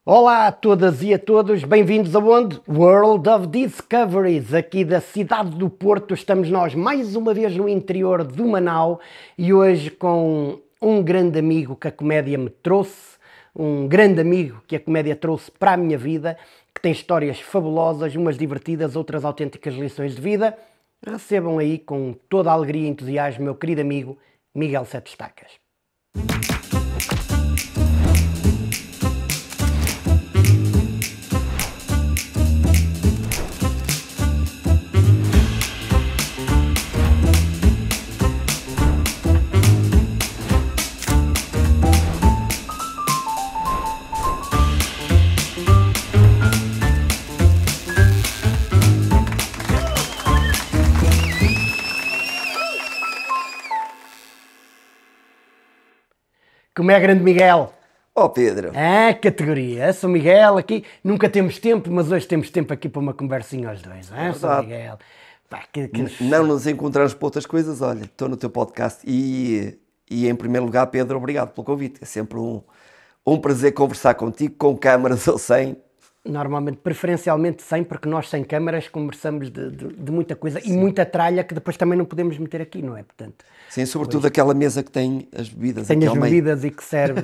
Olá a todas e a todos, bem-vindos aonde? World of Discoveries, aqui da cidade do Porto. Estamos nós mais uma vez no interior do Manau e hoje com um grande amigo que a comédia me trouxe, um grande amigo que a comédia trouxe para a minha vida, que tem histórias fabulosas, umas divertidas, outras autênticas lições de vida. Recebam aí com toda a alegria e entusiasmo meu querido amigo Miguel Sete Estacas. Como é, grande Miguel? Oh Pedro, Categoria. Sou Miguel aqui. Nunca temos tempo, mas hoje temos tempo aqui para uma conversinha aos dois. Sou Miguel. Pá, não nos encontramos para outras coisas, olha, estou no teu podcast e em primeiro lugar, Pedro, obrigado pelo convite. É sempre um prazer conversar contigo, com câmaras ou sem. Normalmente, preferencialmente sem, porque nós sem câmaras conversamos de muita coisa. Sim. E muita tralha que depois também não podemos meter aqui, não é? Portanto, sim, sobretudo hoje, aquela mesa que tem as bebidas. Tem as bebidas e que serve...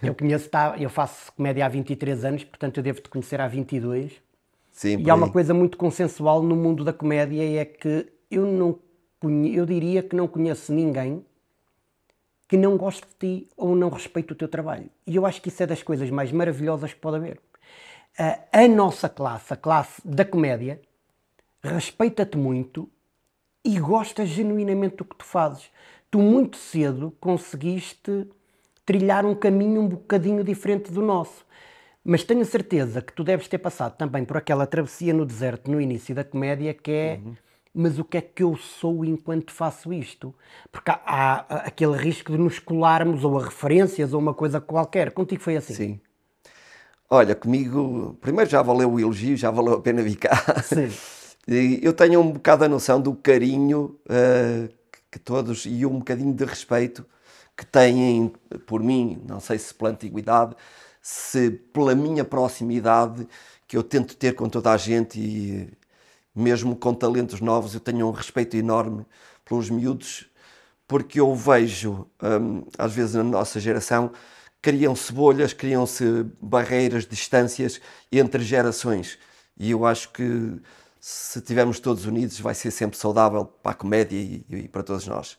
Eu conheço, eu faço comédia há 23 anos, portanto eu devo-te conhecer há 22. Sim, e há uma coisa muito consensual no mundo da comédia, é que eu diria que não conheço ninguém que não goste de ti ou não respeite o teu trabalho. E eu acho que isso é das coisas mais maravilhosas que pode haver. A nossa classe, a classe da comédia, respeita-te muito e gosta genuinamente do que tu fazes. Tu muito cedo conseguiste trilhar um caminho um bocadinho diferente do nosso. Mas tenho certeza que tu deves ter passado também por aquela travessia no deserto no início da comédia, que é... Mas o que é que eu sou enquanto faço isto? Porque há aquele risco de nos colarmos ou a referências ou uma coisa qualquer. Contigo foi assim? Sim. Olha, comigo, primeiro já valeu o elogio, já valeu a pena vir cá. Sim. Eu tenho um bocado a noção do carinho que todos, e um bocadinho de respeito que têm por mim, não sei se pela antiguidade, se pela minha proximidade, que eu tento ter com toda a gente e... mesmo com talentos novos, eu tenho um respeito enorme pelos miúdos, porque eu vejo, às vezes na nossa geração, criam-se bolhas, criam-se barreiras, distâncias entre gerações. E eu acho que se estivermos todos unidos vai ser sempre saudável para a comédia e para todos nós.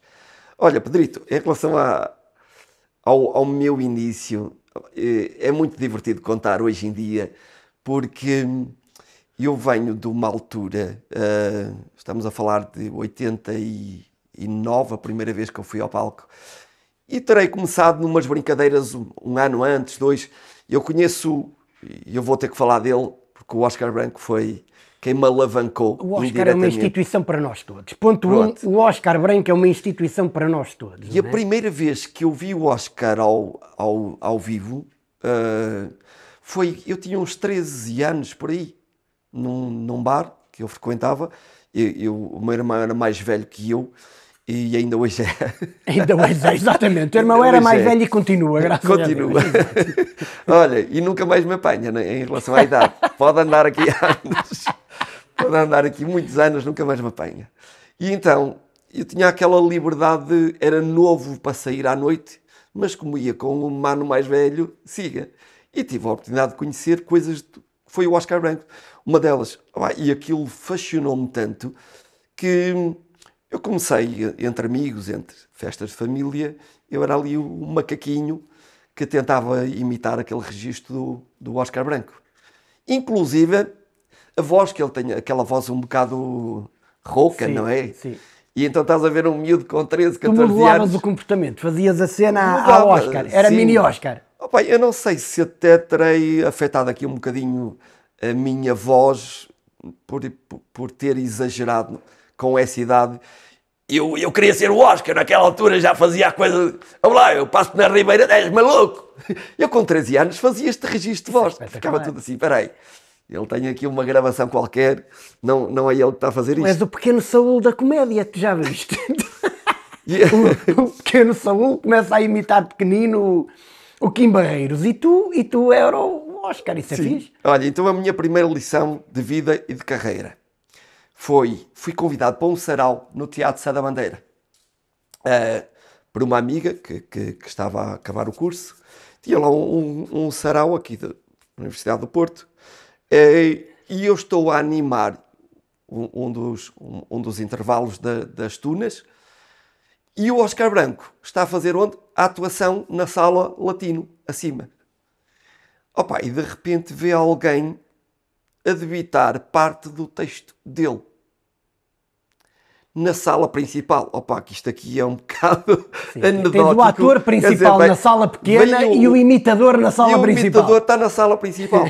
Olha, Pedrito, em relação ao meu início, é muito divertido contar hoje em dia, porque... eu venho de uma altura, estamos a falar de 89, a primeira vez que eu fui ao palco, e terei começado numas brincadeiras um ano antes, dois. Eu conheço, e eu vou ter que falar dele, porque o Oscar Branco foi quem me alavancou. O Oscar é uma instituição para nós todos. Ponto 1, o Oscar Branco é uma instituição para nós todos. E a primeira vez que eu vi o Oscar ao vivo, eu tinha uns 13 anos por aí. Num bar que eu frequentava, o meu irmão era mais velho que eu e ainda hoje é. Ainda hoje é, exatamente. O teu irmão era mais velho e continua, graças a Deus. Continua. Olha, e nunca mais me apanha, né, em relação à idade. Pode andar aqui anos, pode andar aqui muitos anos, nunca mais me apanha. E então, eu tinha aquela liberdade, era novo para sair à noite, mas como ia com um mano mais velho, siga. E tive a oportunidade de conhecer coisas... Foi o Oscar Branco, uma delas. E aquilo fascinou-me tanto que eu comecei, entre amigos, entre festas de família, eu era ali o macaquinho que tentava imitar aquele registro do Oscar Branco. Inclusive, a voz, que ele tem, aquela voz um bocado rouca, sim, não é? Sim. E então estás a ver um miúdo com 13, 14 anos... Tu modelavas o comportamento, fazias a cena ao Oscar, era sim. Mini Oscar. Opa, eu não sei se até terei afetado aqui um bocadinho a minha voz por ter exagerado com essa idade. Eu queria ser o Oscar, naquela altura já fazia a coisa... Olá, eu passo na Ribeira, és maluco! Eu com 13 anos fazia este registro de voz, ficava tudo assim, peraí. Ele tem aqui uma gravação qualquer, não é ele que está a fazer isto. És o pequeno Saúl da comédia, tu já viste? o pequeno Saúl começa a imitar pequenino o Kim Barreiros. E tu era o Oscar, isso é fixe. Olha, então a minha primeira lição de vida e de carreira fui convidado para um sarau no Teatro Sá da Bandeira. Por uma amiga que estava a acabar o curso. Tinha lá um sarau aqui da Universidade do Porto. E eu estou a animar um dos intervalos das tunas. E o Oscar Branco está a fazer onde? A atuação na sala latino, acima. Opa, e de repente vê alguém a debitar parte do texto dele na sala principal. Opa, que isto aqui é um bocado anedótico. Tens o ator principal na sala pequena e o imitador na sala principal. O imitador está na sala principal.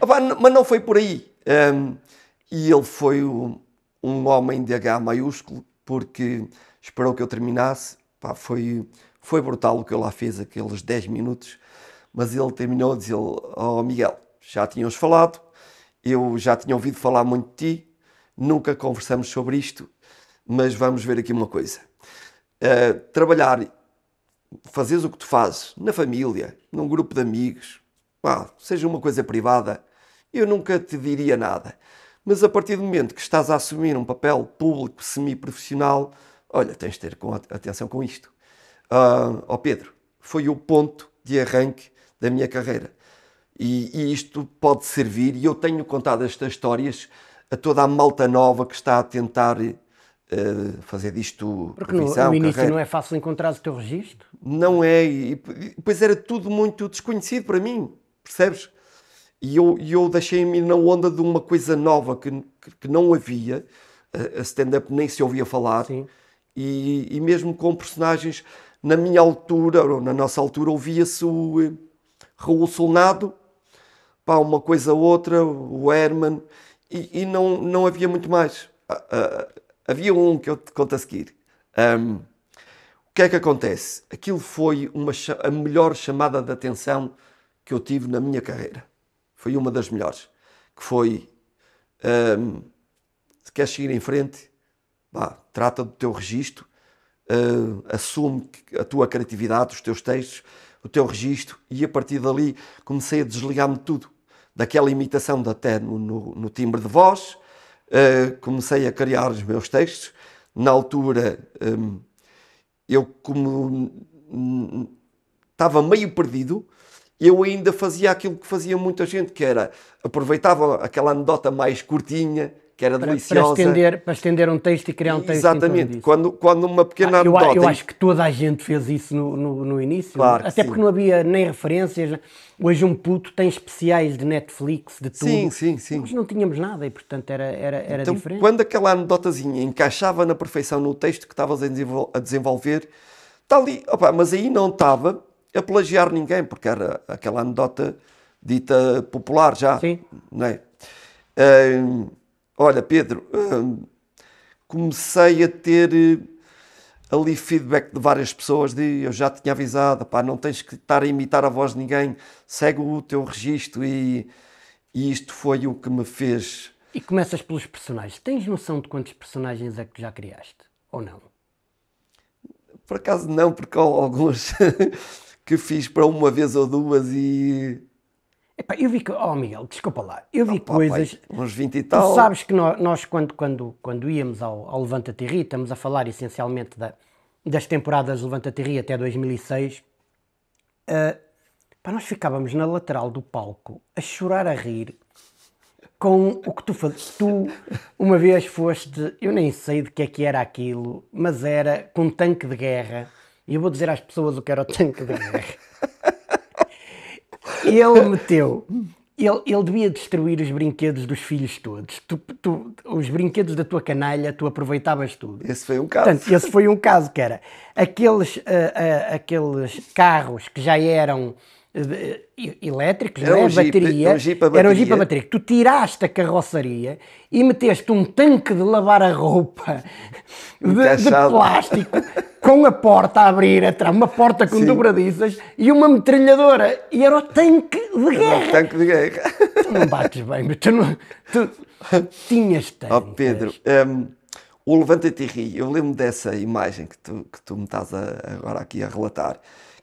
Opa, mas não foi por aí. E ele foi um homem de H maiúsculo, porque esperou que eu terminasse. Pá, foi brutal o que ele lá fez, aqueles 10 minutos. Mas ele terminou a dizer: "Oh Miguel, já tínhamos falado, eu já tinha ouvido falar muito de ti, nunca conversamos sobre isto, mas vamos ver aqui uma coisa. Trabalhar, fazeres o que tu fazes na família, num grupo de amigos, seja uma coisa privada, eu nunca te diria nada. Mas a partir do momento que estás a assumir um papel público, semi-profissional, olha, tens de ter atenção com isto." Pedro, foi o ponto de arranque da minha carreira. E isto pode servir, e eu tenho contado estas histórias a toda a malta nova que está a tentar fazer disto porque no início não é fácil encontrar o teu registro? Não é, e depois era tudo muito desconhecido para mim, percebes? E eu deixei-me na onda de uma coisa nova que não havia, a stand-up nem se ouvia falar, e mesmo com personagens na minha altura, ou na nossa altura, ouvia-se o Raul Solnado, uma coisa ou outra, o Herman, e não havia muito mais. Havia um que eu te conto a seguir. O que é que acontece? Aquilo foi a melhor chamada de atenção que eu tive na minha carreira. Foi uma das melhores. Que foi, se queres seguir em frente, trata do teu registro, assume a tua criatividade, os teus textos, o teu registro, e a partir dali comecei a desligar-me de tudo. Daquela imitação até no timbre de voz, comecei a criar os meus textos. Na altura, eu como estava meio perdido, eu ainda fazia aquilo que fazia muita gente, que era, aproveitava aquela anedota mais curtinha, que era deliciosa. Para estender um texto e criar um texto. Exatamente, quando uma pequena anedota... Eu acho que toda a gente fez isso no início, claro, até porque não havia nem referências. Hoje um puto tem especiais de Netflix, de tudo. Sim. Nós não tínhamos nada e, portanto, era então, diferente. Quando aquela anedotazinha encaixava na perfeição no texto que estavas a desenvolver, está ali, mas aí não estava a plagiar ninguém, porque era aquela anedota dita popular já. Sim. Não é? Olha, Pedro, comecei a ter ali feedback de várias pessoas eu já tinha avisado, não tens que estar a imitar a voz de ninguém, segue o teu registro, e isto foi o que me fez... E começas pelos personagens. Tens noção de quantos personagens é que já criaste, ou não? Por acaso não, porque há alguns que fiz para uma vez ou duas e... Eu vi que... Miguel, desculpa lá. Eu vi coisas... uns 20 e tal. Tu sabes que nós quando íamos ao Levanta-te e Ri, estamos a falar essencialmente das temporadas Levanta-te e Ri até 2006, nós ficávamos na lateral do palco a chorar a rir com o que tu fazes. Tu, uma vez foste... Eu nem sei de que era aquilo, mas era com um tanque de guerra. E eu vou dizer às pessoas o que era o tanque de guerra. Ele devia destruir os brinquedos dos filhos todos. Os brinquedos da tua canalha, tu aproveitavas tudo. Esse foi um caso. Portanto, esse foi um caso que era aqueles carros que já eram elétricos, Era não é? um Jeep, Bateria. Era um Jeep a bateria. Tu tiraste a carroçaria e meteste um tanque de lavar a roupa de plástico com a porta a abrir atrás, uma porta com dobradiças e uma metralhadora. E era o tanque de guerra. Era o tanque de guerra. Tu não bates bem, mas tu tinhas tanques. Pedro, O Levanta-te e ri, eu lembro dessa imagem que tu me estás agora aqui a relatar,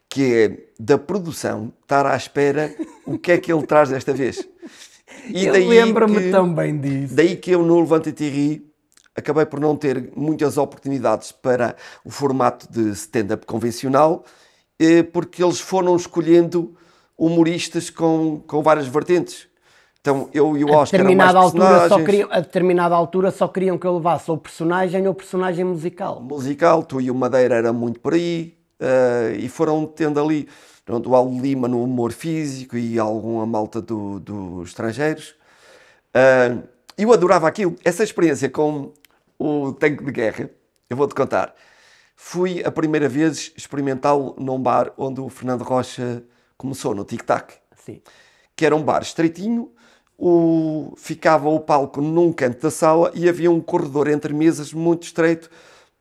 que é da produção estar à espera o que é que ele traz desta vez. E Eu lembro-me tão bem disso. daí que eu no Levanta-te e ri acabei por não ter muitas oportunidades para o formato de stand-up convencional, porque eles foram escolhendo humoristas com várias vertentes. Então eu e o Oscar eram mais personagens. A determinada altura só queriam que eu levasse ou personagem musical. Musical, tu e o Madeira era muito por aí, e foram tendo ali, pronto, o Aldo Lima no humor físico e alguma malta dos estrangeiros. Eu adorava aquilo. Essa experiência com o tanque de guerra, eu vou-te contar. Fui a primeira vez experimentá-lo num bar onde o Fernando Rocha começou, no Tic Tac. Sim. Que era um bar estreitinho, ficava o palco num canto da sala e havia um corredor entre mesas muito estreito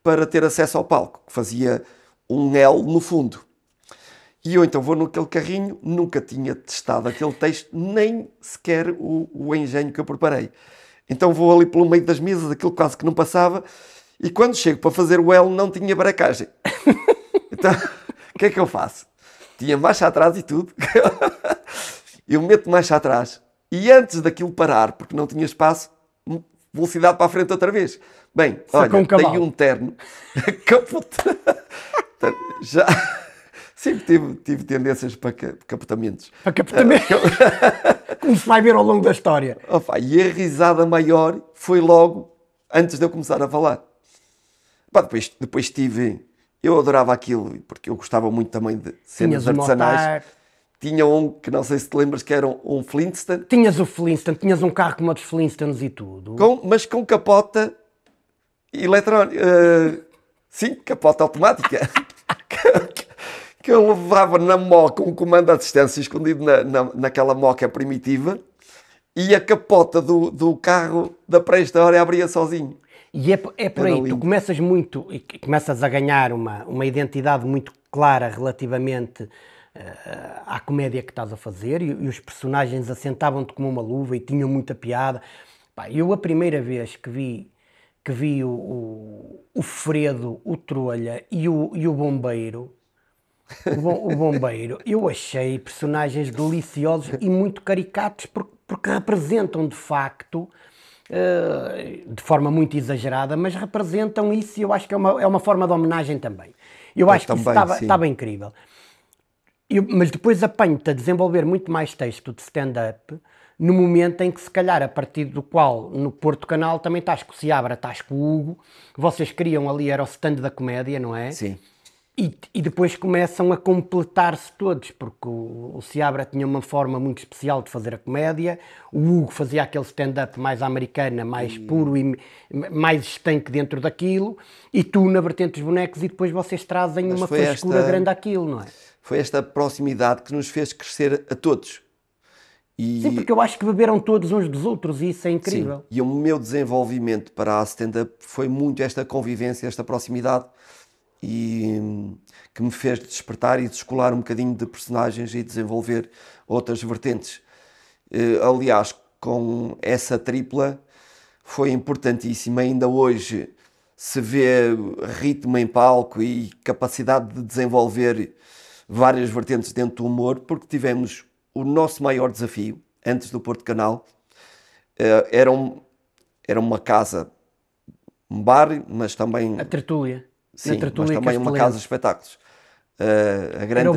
para ter acesso ao palco, que fazia um L no fundo. E eu então vou naquele carrinho, nunca tinha testado aquele texto, nem sequer o engenho que eu preparei. Então vou ali pelo meio das mesas, aquilo quase que não passava, e quando chego para fazer o L não tinha baracagem. Então, o que é que eu faço? Tinha marcha atrás e tudo. Eu meto marcha atrás e antes daquilo parar, porque não tinha espaço, velocidade para a frente outra vez. Bem, olha, tenho um terno, capote. Já sempre tive tendências para capotamentos. Para capotamentos? Como se vai ver ao longo da história. Opa, e a risada maior foi logo antes de eu começar a falar. Pá, depois tive... Eu adorava aquilo, porque eu gostava muito também de cenas artesanais. Tinha um, que não sei se te lembras, que era um Flintstone. Tinhas o Flintstone, tinhas um carro como os Flintstones e tudo. Mas com capota eletrónica. Sim, capota automática. Que eu levava na moca um comando à distância escondido naquela moca primitiva e a capota do carro da pré-história abria sozinho. E é por aí, tu começas muito e começas a ganhar uma identidade muito clara relativamente à comédia que estás a fazer e os personagens assentavam-te como uma luva e tinham muita piada. Pá, eu a primeira vez que vi o Fredo, o Trolha e o Bombeiro, o Bombeiro, eu achei personagens deliciosos e muito caricatos porque representam de facto, de forma muito exagerada, mas representam isso e eu acho que é uma forma de homenagem também. Eu acho que isso estava incrível. Mas depois apanho-te a desenvolver muito mais texto de stand-up no momento em que, se calhar, a partir do qual, no Porto Canal, também estás com o Seabra, estás com o Hugo, vocês criam ali, era o stand da comédia, não é? Sim. E depois começam a completar-se todos, porque o Seabra tinha uma forma muito especial de fazer a comédia, o Hugo fazia aquele stand-up mais americana, mais puro e mais estanque dentro daquilo, e tu na vertente dos bonecos, e depois vocês trazem uma frescura grande àquilo, não é? Foi esta proximidade que nos fez crescer a todos. Sim, porque eu acho que beberam todos uns dos outros e isso é incrível. Sim. E o meu desenvolvimento para a stand-up foi muito esta convivência, esta proximidade, e que me fez despertar e descolar um bocadinho de personagens e desenvolver outras vertentes. Aliás, com essa tripla foi importantíssima. Ainda hoje se vê ritmo em palco e capacidade de desenvolver várias vertentes dentro do humor, porque tivemos o nosso maior desafio, antes do Porto Canal, era uma casa, um bar, mas também... A Tertúlia. Sim, mas também uma casa de espetáculos. A grande era o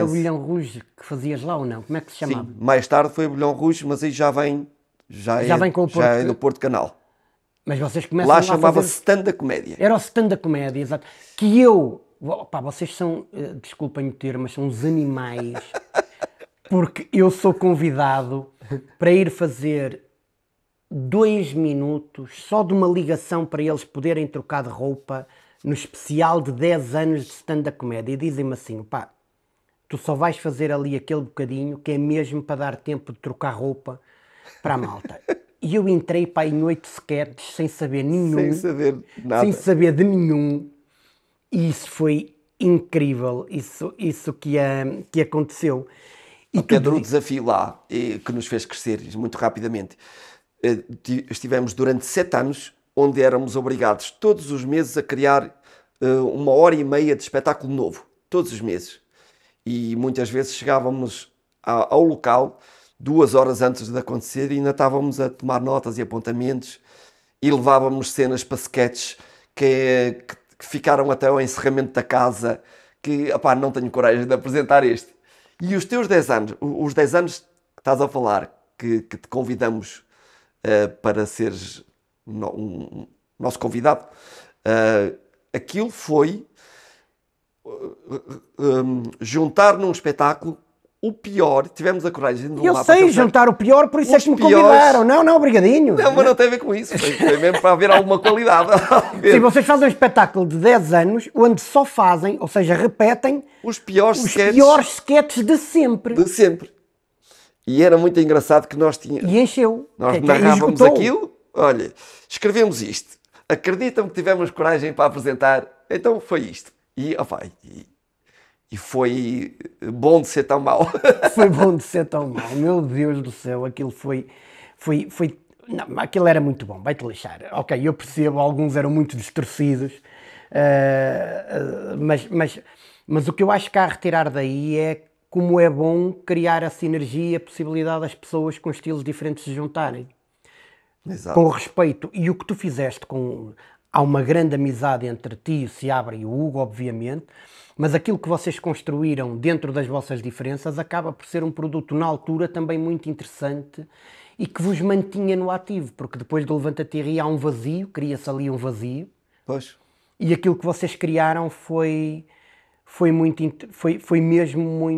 Bolhão Rouge que fazias lá ou não? Como é que se chamava? Sim, mais tarde foi o Bolhão Rouge, mas aí já vem com o Porto, já é do Porto Canal. Mas vocês começam lá chamava-se Stand da Comédia. Era o Stand da Comédia, exato. Que eu... Pá, vocês são, desculpem-me o termo, mas são uns animais, porque eu sou convidado para ir fazer 2 minutos só de uma ligação para eles poderem trocar de roupa no especial de 10 anos de Stand da Comédia. E dizem-me assim, pá, tu só vais fazer ali aquele bocadinho que é mesmo para dar tempo de trocar roupa para a malta. E eu entrei, pá, em 8 sketches sem saber nenhum. Sem saber nada. Sem saber de nenhum. E isso foi incrível, isso que aconteceu. E Pedro, o desafio lá, que nos fez crescer muito rapidamente, estivemos durante 7 anos onde éramos obrigados todos os meses a criar 1h30 de espetáculo novo, todos os meses. E muitas vezes chegávamos ao local 2 horas antes de acontecer e ainda estávamos a tomar notas e apontamentos e levávamos cenas para sketches que ficaram até ao encerramento da casa, que opá, não tenho coragem de apresentar este. E os teus 10 anos, os 10 anos que estás a falar, que te convidamos para seres nosso convidado, aquilo foi juntar num espetáculo o pior. Tivemos a coragem de Eu sei juntar o pior, por isso é que me convidaram. Não, obrigadinho. Não, mas não tem a ver com isso. Foi mesmo para haver alguma qualidade. Sim, vocês fazem um espetáculo de 10 anos, onde só fazem, ou seja, repetem os piores sketches de sempre. De sempre. E era muito engraçado que nós tínhamos... E encheu. Nós narrávamos aquilo. Olha, escrevemos isto. Acreditam que tivemos coragem para apresentar? Então foi isto. E foi bom de ser tão mau. Foi bom de ser tão mau. Meu Deus do céu, aquilo foi... Não, aquilo era muito bom, vai-te lixar. Ok, eu percebo, alguns eram muito distorcidos, mas o que eu acho que há a retirar daí é como é bom criar a sinergia, a possibilidade das pessoas com estilos diferentes se juntarem. Exato. Com respeito. E o que tu fizeste há uma grande amizade entre ti, o Seabra e o Hugo, obviamente, mas aquilo que vocês construíram dentro das vossas diferenças acaba por ser um produto na altura também muito interessante e que vos mantinha no ativo, porque depois do Levanta-te e Ri há um vazio, cria-se ali um vazio. Pois. E aquilo que vocês criaram foi mesmo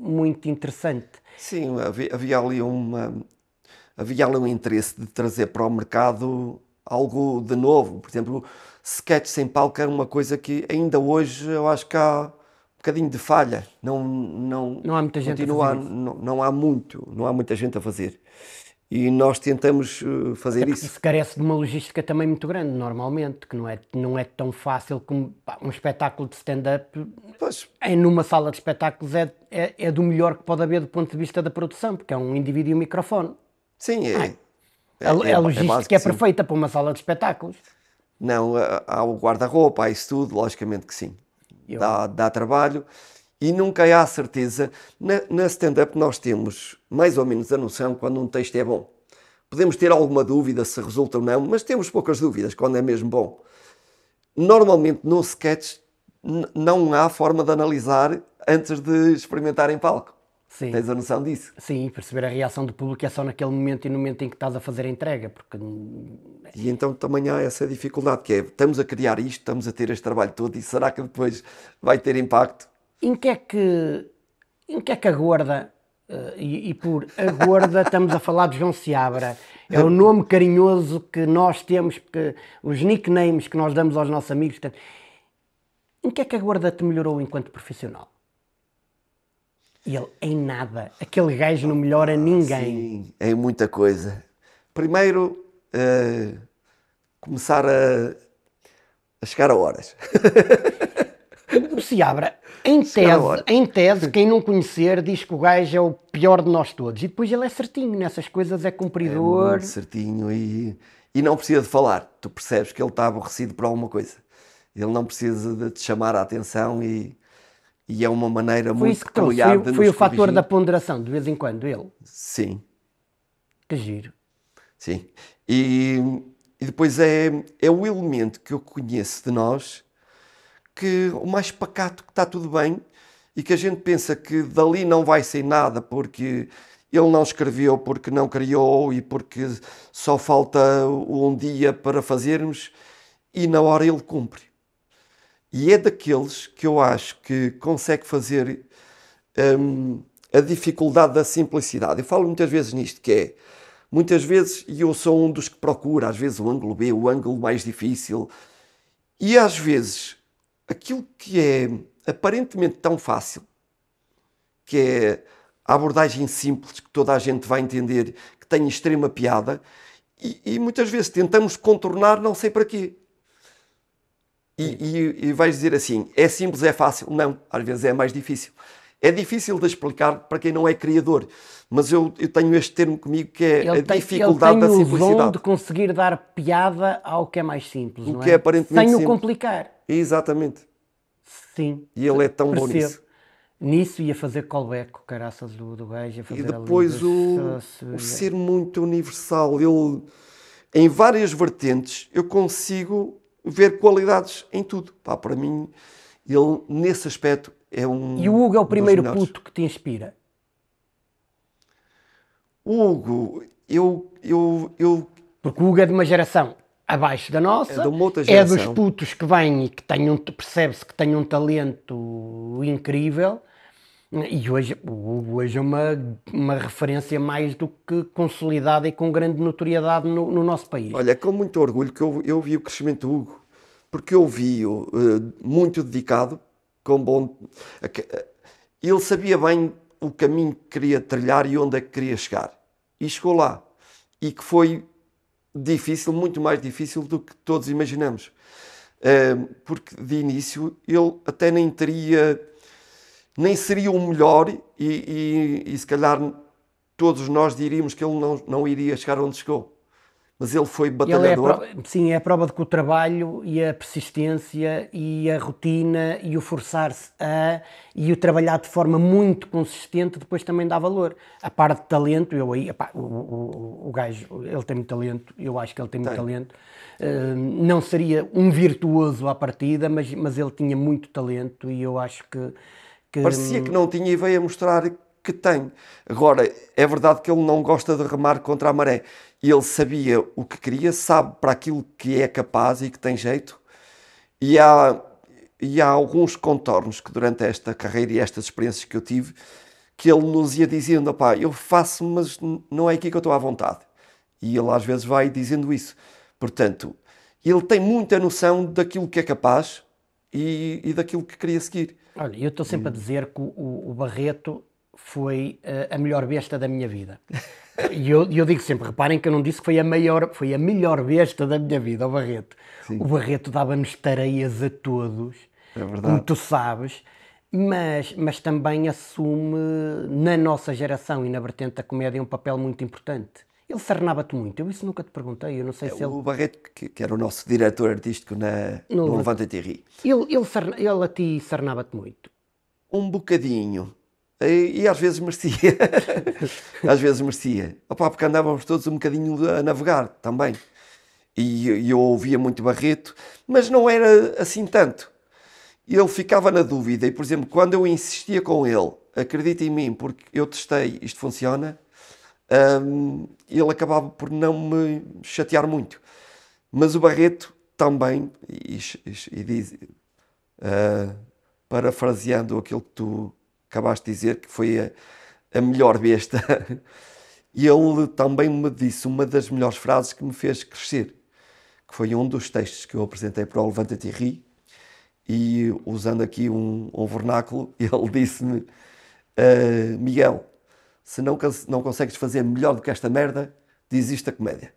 muito interessante. Sim, havia ali um interesse de trazer para o mercado algo de novo. Por exemplo, sketch sem palco era uma coisa que ainda hoje eu acho que há um bocadinho de falha. Não há muita gente a fazer isso. Não há muita gente a fazer. E nós tentamos fazer isso. Isso carece de uma logística também muito grande, normalmente, que não é tão fácil como um espetáculo de stand-up. Numa sala de espetáculos é do melhor que pode haver do ponto de vista da produção, porque é um indivíduo e um microfone. Sim, a logística é perfeita para uma sala de espetáculos. Não, há o guarda-roupa, há isso tudo, logicamente que sim. Dá trabalho. E nunca há certeza. Na stand-up nós temos mais ou menos a noção quando um texto é bom. Podemos ter alguma dúvida se resulta ou não, mas temos poucas dúvidas quando é mesmo bom. Normalmente no sketch não há forma de analisar antes de experimentar em palco. Sim. Tens a noção disso? Sim, perceber a reação do público é só naquele momento e no momento em que estás a fazer a entrega. E então também há essa dificuldade, que é, estamos a criar isto, estamos a ter este trabalho todo e será que depois vai ter impacto? Em que é que a Gorda, e por a Gorda estamos a falar de João Seabra, é o nome carinhoso que nós temos, porque os nicknames que nós damos aos nossos amigos, portanto, em que é que a Gorda te melhorou enquanto profissional? E ele, em nada. Aquele gajo não melhora ninguém. Sim, em muita coisa. Primeiro, começar a chegar a horas. O Seabra, em tese, quem não conhecer diz que o gajo é o pior de nós todos. E depois ele é certinho, nessas coisas é cumpridor. É muito certinho e não precisa de falar. Tu percebes que ele está aborrecido por alguma coisa. Ele não precisa de te chamar a atenção e é uma maneira muito peculiar de nos Foi o fator corrigir. da ponderação, de vez em quando, ele. Sim. Que giro. Sim. E depois é o elemento que eu conheço de nós, que o mais pacato, que está tudo bem e que a gente pensa que dali não vai sair nada porque ele não escreveu, porque não criou e porque só falta um dia para fazermos e na hora ele cumpre. E é daqueles que eu acho que consegue fazer a dificuldade da simplicidade. Eu falo muitas vezes nisto, que é, muitas vezes, e eu sou um dos que procura, às vezes o ângulo B, o ângulo mais difícil, e às vezes aquilo que é aparentemente tão fácil, que é a abordagem simples, que toda a gente vai entender, que tem extrema piada, e muitas vezes tentamos contornar não sei para quê. E vais dizer assim, é simples, é fácil? Não, às vezes é mais difícil. É difícil de explicar para quem não é criador, mas eu tenho este termo comigo que é a dificuldade da Ele tem o dom de simplicidade. conseguir dar piada ao que é mais simples, O não que é? é aparentemente Sem o simples. complicar. Exatamente. Sim. E ele é tão bom Percebo. nisso. Nisso ia fazer callback, o caraças do gajo, ia E fazer ali depois o ser muito universal. Ele, em várias vertentes, eu consigo ver qualidades em tudo. Pá, para mim, ele, nesse aspecto, é um E o Hugo é o dos primeiro melhores. puto que te inspira. O Hugo, eu Porque o Hugo é de uma geração abaixo da nossa, É de uma outra é dos geração. putos que vêm e que têm percebe-se que têm um talento incrível. E hoje, o Hugo hoje é uma referência mais do que consolidada e com grande notoriedade no nosso país. Olha, é com muito orgulho que eu vi o crescimento do Hugo, porque eu vi-o muito dedicado, com bom. Ele sabia bem o caminho que queria trilhar e onde é que queria chegar. E chegou lá. E que foi difícil, muito mais difícil do que todos imaginamos. Porque de início ele até nem seria o melhor e se calhar todos nós diríamos que ele não iria chegar onde chegou. Mas ele foi batalhador. Sim, é a prova de que o trabalho e a persistência e a rotina e o forçar-se e o trabalhar de forma muito consistente depois também dá valor. A par de talento, o gajo, ele tem muito talento, eu acho que ele tem muito talento. Não seria um virtuoso à partida, mas ele tinha muito talento e eu acho que Parecia que não tinha e veio a mostrar que tem. Agora, é verdade que ele não gosta de remar contra a maré. Ele sabia o que queria, sabe para aquilo que é capaz e que tem jeito. E há alguns contornos que durante esta carreira e estas experiências que eu tive, que ele nos ia dizendo, opá, eu faço, mas não é aqui que eu estou à vontade. E ele às vezes vai dizendo isso. Portanto, ele tem muita noção daquilo que é capaz e daquilo que queria seguir. Olha, eu estou sempre a dizer que o Barreto foi a melhor besta da minha vida. E eu digo sempre, reparem que eu não disse que foi a melhor besta da minha vida, o Barreto. Sim. O Barreto dava-nos tareias a todos, É verdade. como tu sabes, mas também assume na nossa geração e na vertente da comédia um papel muito importante. Ele sarnava-te muito, eu isso nunca te perguntei, eu não sei se ele... O Barreto, que era o nosso diretor artístico no Levanta-te e Ri. Ele a ti sarnava-te muito. Um bocadinho. E às vezes merecia. Às vezes merecia. Opa, porque andávamos todos um bocadinho a navegar também. E eu ouvia muito Barreto, mas não era assim tanto. Ele ficava na dúvida. E, por exemplo, quando eu insistia com ele, acredita em mim, porque eu testei, isto funciona, ele acabava por não me chatear muito. Mas o Barreto também, e diz, parafraseando aquilo que tu acabaste de dizer, que foi a melhor besta, e ele também me disse uma das melhores frases que me fez crescer, que foi um dos textos que eu apresentei para o Levanta-te e Ri, e usando aqui um vernáculo, ele disse-me, Miguel, se não consegues fazer melhor do que esta merda, desiste da comédia.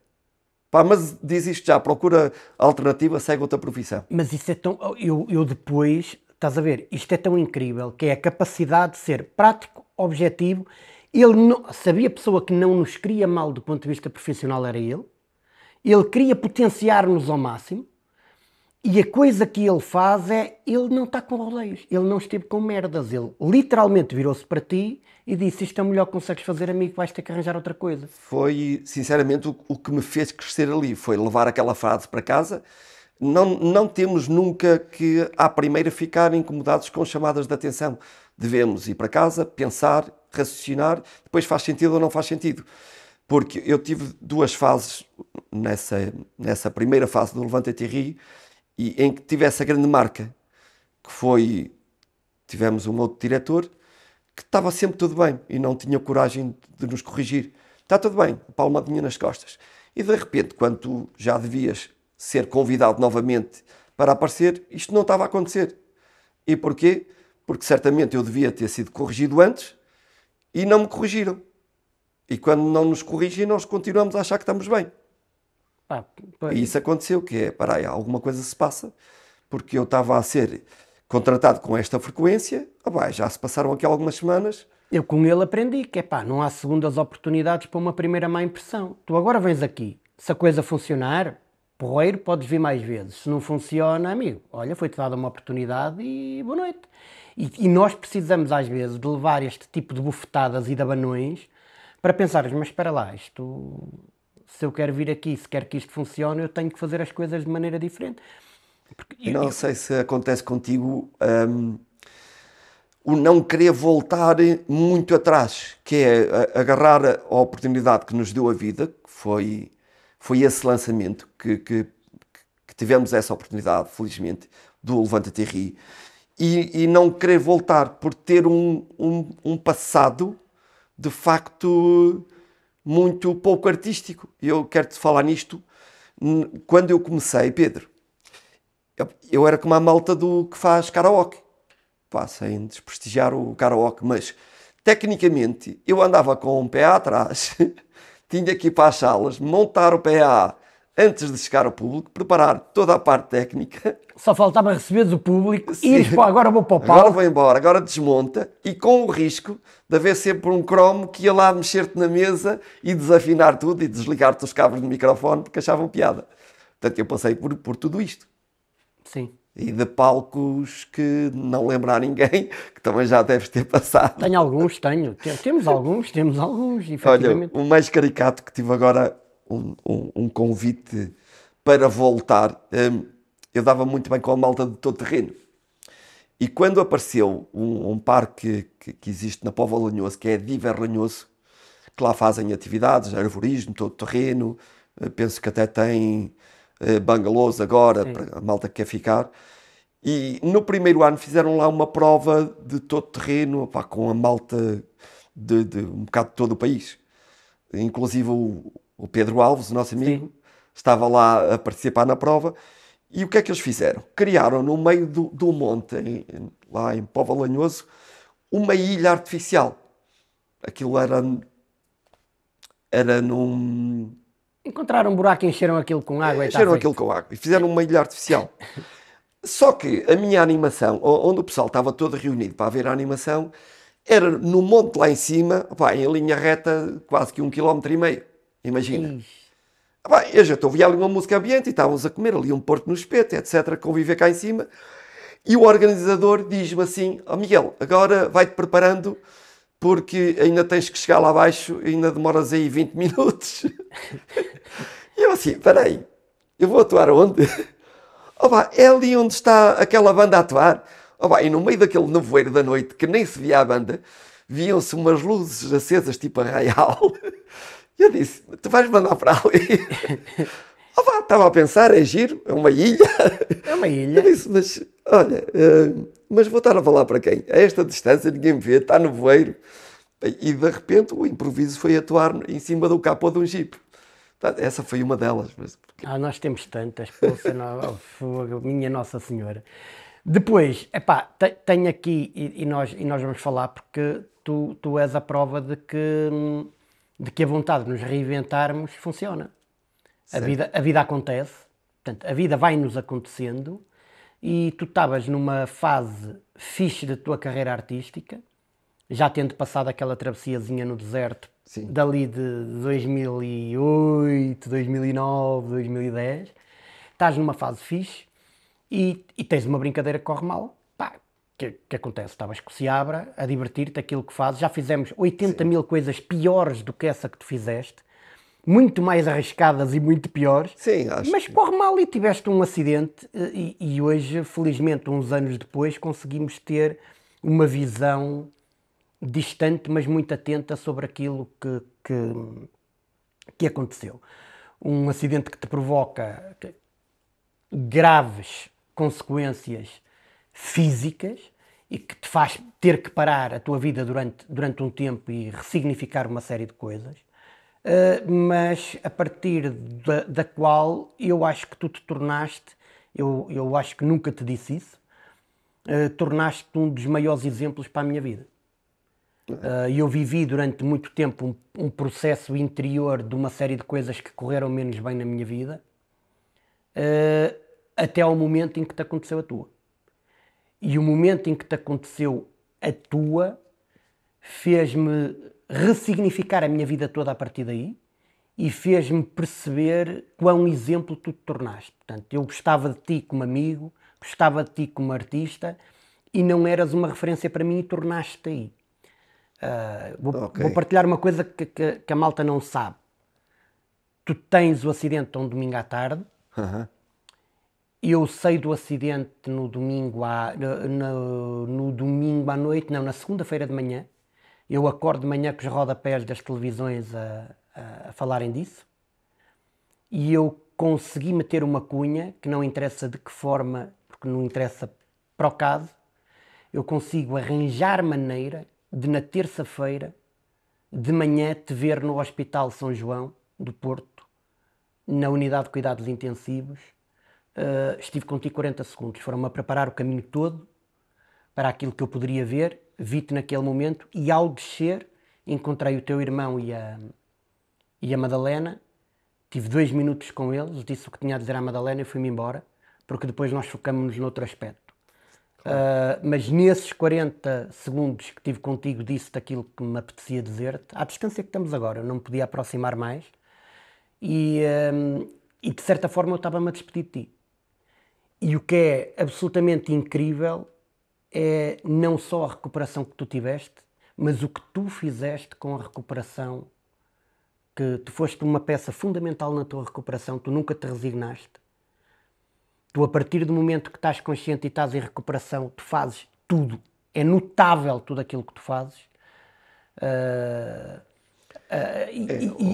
Pá, mas desiste já, procura alternativa, segue outra profissão. Mas isso é tão... Eu depois, estás a ver, isto é tão incrível, que é a capacidade de ser prático, objetivo. Ele não, sabia a pessoa que não nos queria mal do ponto de vista profissional era ele. Ele queria potenciar-nos ao máximo. E a coisa que ele faz é, ele não está com rodeios, ele não esteve com merdas, ele literalmente virou-se para ti e disse, isto é o melhor que consegues fazer, amigo, vais ter que arranjar outra coisa. Foi, sinceramente, o que me fez crescer ali, foi levar aquela frase para casa. Não temos nunca que, à primeira, ficar incomodados com chamadas de atenção. Devemos ir para casa, pensar, raciocinar, depois faz sentido ou não faz sentido. Porque eu tive duas fases nessa primeira fase do Levanta-te e Ri, e em que tive essa grande marca, que foi, tivemos um outro diretor que estava sempre tudo bem e não tinha coragem de nos corrigir. Está tudo bem, palmadinha nas costas. E de repente, quando tu já devias ser convidado novamente para aparecer, isto não estava a acontecer. E porquê? Porque certamente eu devia ter sido corrigido antes e não me corrigiram. E quando não nos corrigem, nós continuamos a achar que estamos bem. E isso aconteceu, que é, alguma coisa se passa, porque eu estava a ser contratado com esta frequência, já se passaram aqui algumas semanas. Eu com ele aprendi que, não há segundas oportunidades para uma primeira má impressão. Tu agora vens aqui, se a coisa funcionar, porreiro, podes vir mais vezes. Se não funciona, amigo, olha, foi-te dada uma oportunidade e boa noite. E nós precisamos, às vezes, de levar este tipo de bufetadas e de abanões para pensar, mas espera lá, se eu quero vir aqui, se quero que isto funcione, eu tenho que fazer as coisas de maneira diferente. Não sei se acontece contigo o não querer voltar muito atrás, que é agarrar a oportunidade que nos deu a vida, que foi esse lançamento, que tivemos essa oportunidade, felizmente, do Levanta-te e Ri, e não querer voltar por ter um passado, de facto, muito pouco artístico. Eu quero-te falar nisto. Quando eu comecei, Pedro, eu era como a malta do que faz karaoke. Sem desprestigiar o karaoke, mas tecnicamente eu andava com um PA atrás, tinha que ir para as salas, montar o PA antes de chegar ao público, preparar toda a parte técnica. Só faltava receberes o público e agora vou para o palco. Agora vou embora, agora desmonta, e com o risco de haver sempre um cromo que ia lá mexer-te na mesa e desafinar tudo e desligar-te os cabos do microfone porque achavam piada. Portanto, eu passei por tudo isto. Sim. E de palcos que não lembro a ninguém, que também já deves ter passado. Tenho alguns, tenho. Temos alguns, efetivamente. Olha, o mais caricato que tive agora, um convite para voltar. Eu dava muito bem com a malta de todo terreno. E quando apareceu um parque que existe na Póvoa de Lanhoso, que é Diver Lanhoso, que lá fazem atividades, arvorismo, todo terreno, penso que até tem bangalôs agora, Sim. para a malta que quer ficar. E no primeiro ano fizeram lá uma prova de todo terreno, com a malta de um bocado de todo o país. Inclusive o Pedro Alves, o nosso amigo, estava lá a participar na prova. E o que é que eles fizeram? Criaram no meio do monte, lá em Póvoa de Lanhoso, uma ilha artificial. Aquilo era num... Encontraram um buraco e encheram aquilo com água e encheram aquilo com água e fizeram uma ilha artificial. Só que a minha animação, onde o pessoal estava todo reunido para ver a animação, era no monte lá em cima, em linha reta, quase que 1,5 km. Imagina. Eu já ouvia ali uma música ambiente e estávamos a comer ali um porco no espeto, etc., conviver cá em cima. E o organizador diz-me assim: Miguel, agora vai-te preparando, porque ainda tens que chegar lá abaixo, ainda demoras aí 20 minutos. E eu assim, espera aí, eu vou atuar onde? É ali onde está aquela banda a atuar. E no meio daquele nevoeiro da noite, que nem se via a banda, viam-se umas luzes acesas, tipo Arraial. E eu disse, tu vais mandar para ali? Estava a pensar, é giro, é uma ilha. É uma ilha. Eu disse, mas olha, mas vou estar a falar para quem? A esta distância ninguém me vê, está no voeiro. E de repente o improviso foi atuar em cima do capô de um jipe. Essa foi uma delas. Mas... nós temos tantas, minha Nossa Senhora. Depois, tenho aqui, e nós vamos falar, porque tu és a prova de que a vontade de nos reinventarmos funciona. A vida acontece, portanto, a vida vai-nos acontecendo, e tu estavas numa fase fixe da tua carreira artística, já tendo passado aquela travessiazinha no deserto, Sim. Dali de 2008, 2009, 2010, estás numa fase fixe e tens uma brincadeira que corre mal, que acontece, estavas com o Seabra a divertir-te, aquilo que fazes, já fizemos 80 mil coisas piores do que essa que tu fizeste, muito mais arriscadas e muito piores, mas corre mal e tiveste um acidente e hoje, felizmente, uns anos depois, conseguimos ter uma visão distante, mas muito atenta sobre aquilo que aconteceu. Um acidente que te provoca graves consequências físicas e que te faz ter que parar a tua vida durante um tempo e ressignificar uma série de coisas, mas a partir da qual eu acho que tu te tornaste, eu acho que nunca te disse isso, tornaste-te um dos maiores exemplos para a minha vida. Eu vivi durante muito tempo um processo interior de uma série de coisas que correram menos bem na minha vida, até ao momento em que te aconteceu a tua. E o momento em que te aconteceu a tua fez-me ressignificar a minha vida toda a partir daí e fez-me perceber quão exemplo tu te tornaste. Portanto, eu gostava de ti como amigo, gostava de ti como artista e não eras uma referência para mim e tornaste-te aí. Ok. Vou partilhar uma coisa que a malta não sabe. Tu tens o acidente um domingo à tarde. Aham. Eu sei do acidente no domingo no domingo à noite, não, na segunda-feira de manhã. Eu acordo de manhã com os rodapés das televisões a falarem disso. E eu consegui meter uma cunha, que não interessa de que forma, porque não interessa para o caso, eu consigo arranjar maneira de na terça-feira de manhã te ver no Hospital São João do Porto, na unidade de cuidados intensivos. Estive contigo 40 segundos, foram-me a preparar o caminho todo para aquilo que eu poderia ver, vi-te naquele momento e ao descer encontrei o teu irmão e a Madalena, tive 2 minutos com eles, disse o que tinha a dizer à Madalena e fui-me embora, porque depois nós focamos-nos noutro aspecto. Mas nesses 40 segundos que tive contigo disse-te aquilo que me apetecia dizer-te, à distância que estamos agora, eu não me podia aproximar mais e de certa forma eu estava-me a despedir de ti. E o que é absolutamente incrível é não só a recuperação que tu tiveste, mas o que tu fizeste com a recuperação, que tu foste uma peça fundamental na tua recuperação, tu nunca te resignaste. Tu, a partir do momento que estás consciente e estás em recuperação, tu fazes tudo. É notável tudo aquilo que tu fazes.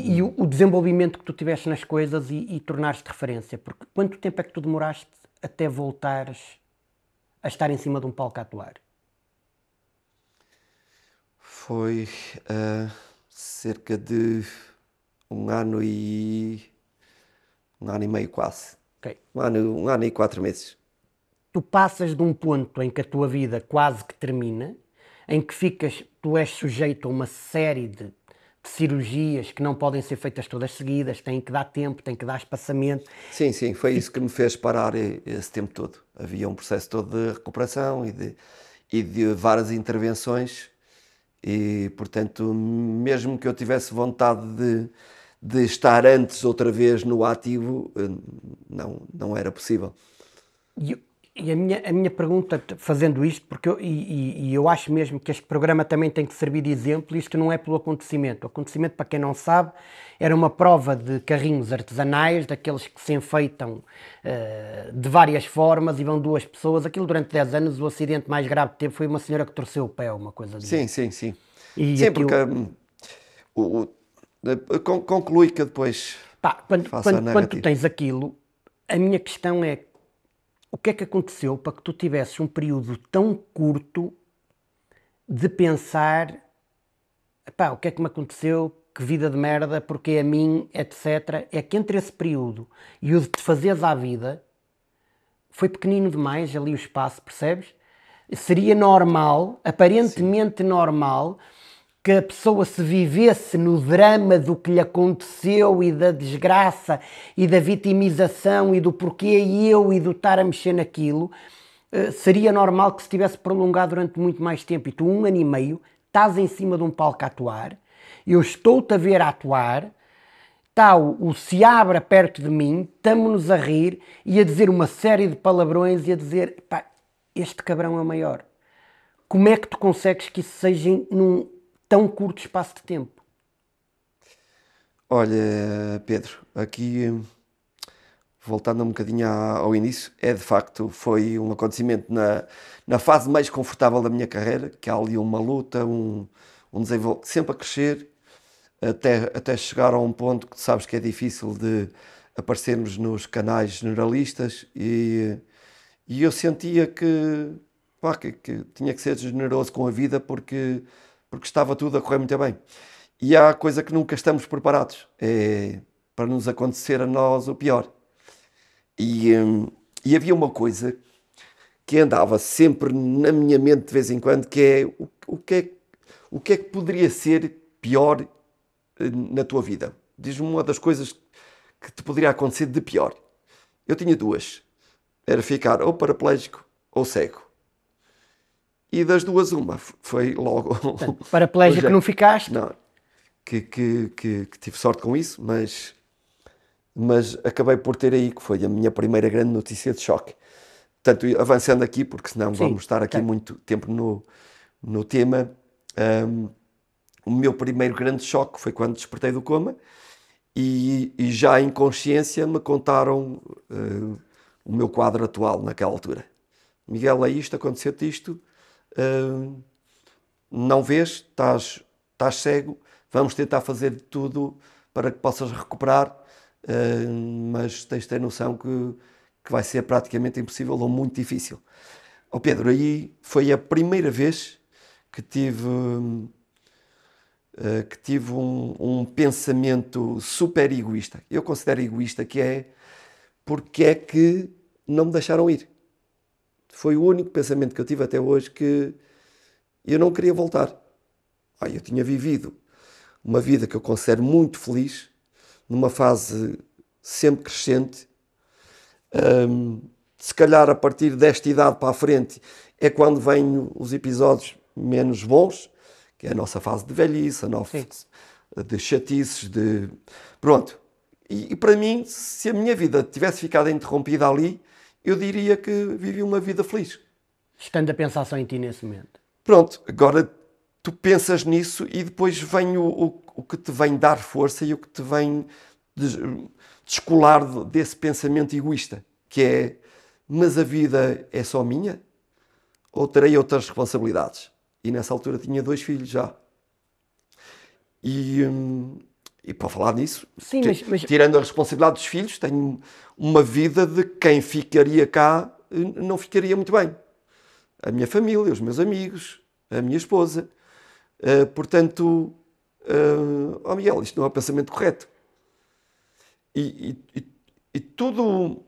E o desenvolvimento que tu tiveste nas coisas e tornaste referência. Porque quanto tempo é que tu demoraste até voltares a estar em cima de um palco a atuar? Foi cerca de um ano e meio quase. Okay. Um ano e 4 meses. Tu passas de um ponto em que a tua vida quase que termina, em que tu és sujeito a uma série de cirurgias que não podem ser feitas todas seguidas, têm que dar tempo, têm que dar espaçamento. Sim, sim, foi isso que me fez parar esse tempo todo. Havia um processo todo de recuperação e de várias intervenções e, portanto, mesmo que eu tivesse vontade de estar antes outra vez no ativo, não era possível. E a minha pergunta, fazendo isto, porque eu acho mesmo que este programa também tem que servir de exemplo, isto não é pelo acontecimento. O acontecimento, para quem não sabe, era uma prova de carrinhos artesanais, daqueles que se enfeitam de várias formas e vão 2 pessoas. Aquilo durante 10 anos, o acidente mais grave que teve foi uma senhora que torceu o pé, uma coisa assim. Sim, sim, sim. E Sim, aquilo... porque conclui que depois quando tu tens aquilo, a minha questão é o que é que aconteceu para que tu tivesses um período tão curto de pensar o que é que me aconteceu, que vida de merda, porque a mim, etc. É que entre esse período e o de te fazeres à vida foi pequenino demais ali o espaço, percebes? Seria normal, aparentemente normal, que a pessoa se vivesse no drama do que lhe aconteceu e da desgraça e da vitimização e do porquê eu e do estar a mexer naquilo, seria normal que se tivesse prolongado durante muito mais tempo. E tu, 1 ano e meio, estás em cima de um palco a atuar, eu estou-te a ver a atuar, está o Seabra perto de mim, estamos-nos a rir e a dizer uma série de palavrões e a dizer, pá, este cabrão é o maior. Como é que tu consegues que isso seja num tão curto espaço de tempo? Olha, Pedro, aqui voltando um bocadinho ao início, de facto foi um acontecimento na fase mais confortável da minha carreira, que há ali uma luta, um desenvolvimento, sempre a crescer, até chegar a um ponto que sabes que é difícil de aparecermos nos canais generalistas e eu sentia que tinha que ser generoso com a vida porque estava tudo a correr muito bem. E há coisa que nunca estamos preparados, é para nos acontecer a nós o pior. E havia uma coisa que andava sempre na minha mente de vez em quando, que é o que é que poderia ser pior na tua vida? Diz-me uma das coisas que te poderia acontecer de pior. Eu tinha 2. Era ficar ou paraplégico ou cego. e das duas uma. Foi logo... Portanto, paraplégico não ficaste? Não, que tive sorte com isso, mas acabei por ter aí, que foi a minha primeira grande notícia de choque. Portanto, avançando aqui, porque senão Sim, vamos estar aqui ok. muito tempo no tema, o meu primeiro grande choque foi quando despertei do coma e já em consciência me contaram o meu quadro atual naquela altura. Miguel, é isto, aconteceu-te isto, não vês, estás cego, vamos tentar fazer de tudo para que possas recuperar, mas tens de ter noção que vai ser praticamente impossível ou muito difícil. Ó Pedro, aí foi a primeira vez que tive um pensamento super egoísta. Eu considero egoísta que é porque é que não me deixaram ir. Foi o único pensamento que eu tive até hoje, que eu não queria voltar. Eu tinha vivido uma vida que eu considero muito feliz, numa fase sempre crescente. Se calhar a partir desta idade para a frente é quando vêm os episódios menos bons, que é a nossa fase de velhice, a nossa Sim. de chatices, de... Pronto. E para mim, se a minha vida tivesse ficado interrompida ali, eu diria que vivi uma vida feliz. Estando a pensar só em ti nesse momento. Pronto, agora tu pensas nisso e depois vem o que te vem dar força e o que te vem descolar desse pensamento egoísta, que é, mas a vida é só minha? Ou terei outras responsabilidades? E nessa altura tinha 2 filhos já. E para falar nisso, Sim, mas tirando a responsabilidade dos filhos, tenho uma vida de quem ficaria cá não ficaria muito bem. A minha família, os meus amigos, a minha esposa. Portanto, Miguel, isto não é o pensamento correto. E tudo,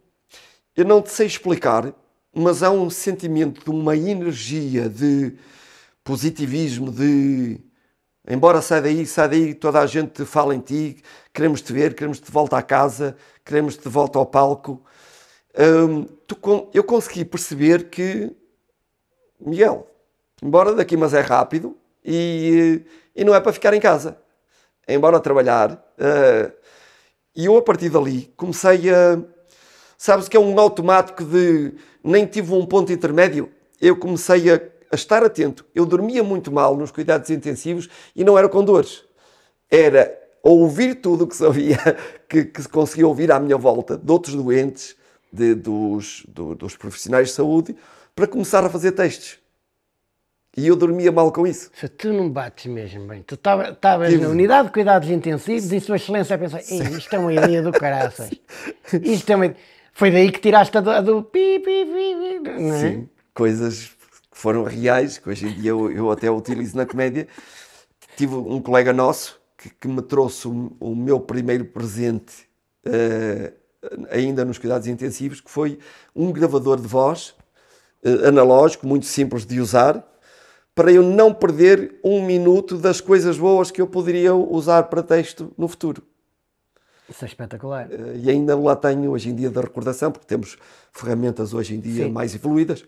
eu não te sei explicar, mas há um sentimento de uma energia de positivismo, de embora sai daí, toda a gente fala em ti, queremos te ver, queremos te de volta à casa, queremos te de volta ao palco. Eu consegui perceber que, Miguel, embora daqui mas é rápido e não é para ficar em casa, é embora trabalhar. E eu a partir dali comecei a... Sabes que é um automático de... Nem tive um ponto intermédio. Eu comecei a estar atento. Eu dormia muito mal nos cuidados intensivos e não era com dores. Era ouvir tudo o que sabia, que se conseguia ouvir à minha volta, de outros doentes, dos profissionais de saúde, para começar a fazer testes. E eu dormia mal com isso. se tu não bates mesmo bem, tu estavas na unidade de cuidados intensivos e Sua Excelência a pensar, isto é uma ideia do caraças. Isto é uma... Foi daí que tiraste a do pi, pi, pi, pi, não é? Sim, coisas que foram reais, que hoje em dia eu até utilizo na comédia. Tive um colega nosso que me trouxe o meu primeiro presente, ainda nos cuidados intensivos, que foi um gravador de voz, analógico, muito simples de usar, para eu não perder um minuto das coisas boas que eu poderia usar para texto no futuro. Isso é espetacular. E ainda lá tenho hoje em dia da recordação, porque temos ferramentas hoje em dia Sim. mais evoluídas.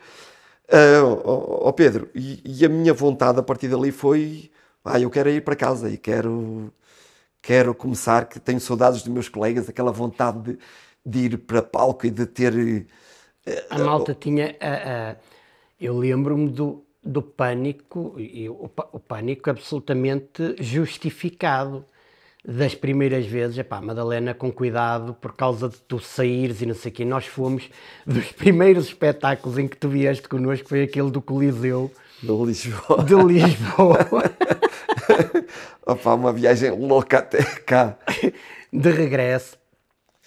Pedro, e a minha vontade a partir dali foi, eu quero ir para casa e quero começar, que tenho saudades dos meus colegas, aquela vontade de ir para palco e de ter... A malta tinha... eu lembro-me do pânico, e o pânico absolutamente justificado. Das primeiras vezes, Madalena, com cuidado, por causa de tu saíres e não sei o quê, nós fomos dos primeiros espetáculos em que tu vieste connosco, foi aquele do Coliseu De Lisboa. de Lisboa, Uma viagem louca até cá. de regresso.